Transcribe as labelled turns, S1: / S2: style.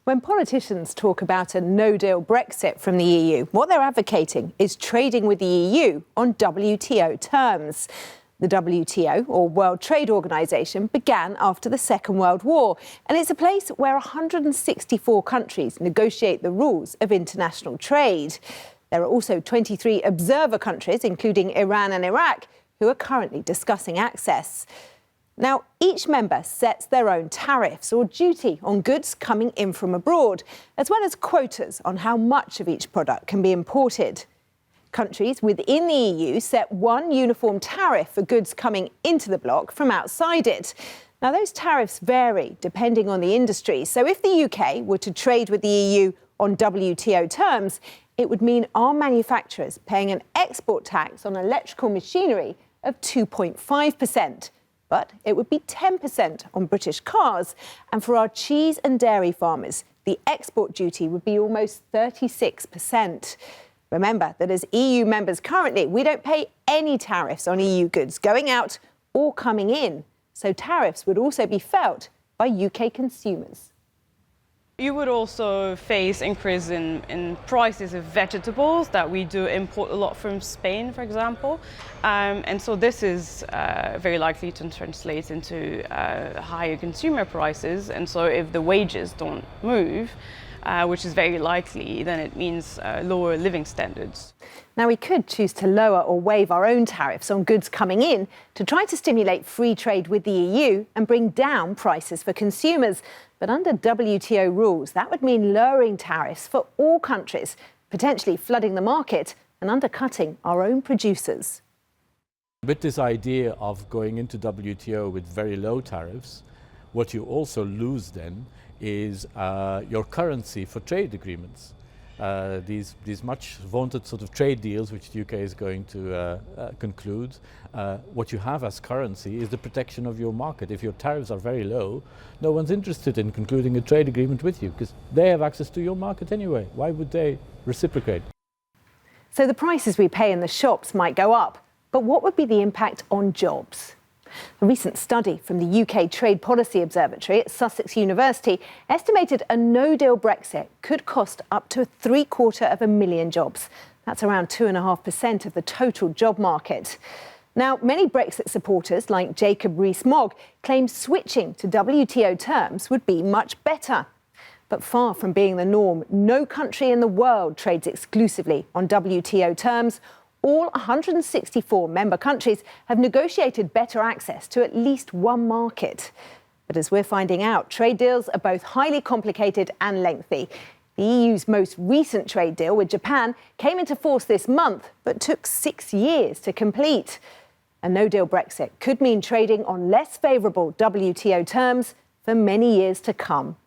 S1: When politicians talk about a no-deal Brexit from the EU, what they're advocating is trading with the EU on WTO terms. The WTO, or World Trade Organization, began after the Second World War, and it's a place where 164 countries negotiate the rules of international trade. There are also 23 observer countries, including Iran and Iraq, who are currently discussing access. Now, each member sets their own tariffs or duty on goods coming in from abroad, as well as quotas on how much of each product can be imported. Countries within the EU set one uniform tariff for goods coming into the bloc from outside it. Now, those tariffs vary depending on the industry. So if the UK were to trade with the EU on WTO terms, it would mean our manufacturers paying an export tax on electrical machinery of 2.5%. But it would be 10% on British cars. And for our cheese and dairy farmers, the export duty would be almost 36%. Remember that as EU members currently, we don't pay any tariffs on EU goods going out or coming in. So tariffs would also be felt by UK consumers.
S2: You would also face increase in prices of vegetables that we do import a lot from Spain, for example. And so this is very likely to translate into higher consumer prices. And so if the wages don't move, which is very likely, then it means lower living standards.
S1: Now, we could choose to lower or waive our own tariffs on goods coming in to try to stimulate free trade with the EU and bring down prices for consumers. But under WTO rules, that would mean lowering tariffs for all countries, potentially flooding the market and undercutting our own producers.
S3: With this idea of going into WTO with very low tariffs, what you also lose then is your currency for trade agreements. These much vaunted sort of trade deals which the UK is going to conclude, what you have as currency is the protection of your market. If your tariffs are very low, no one's interested in concluding a trade agreement with you because they have access to your market anyway. Why would they reciprocate?
S1: So the prices we pay in the shops might go up, but what would be the impact on jobs? A recent study from the UK Trade Policy Observatory at Sussex University estimated a no-deal Brexit could cost up to 750,000 jobs. That's around 2.5% of the total job market. Now, many Brexit supporters, like Jacob Rees-Mogg, claim switching to WTO terms would be much better. But far from being the norm, no country in the world trades exclusively on WTO terms. All 164 member countries have negotiated better access to at least one market. But as we're finding out, trade deals are both highly complicated and lengthy. The EU's most recent trade deal with Japan came into force this month, but took 6 years to complete. A no-deal Brexit could mean trading on less favourable WTO terms for many years to come.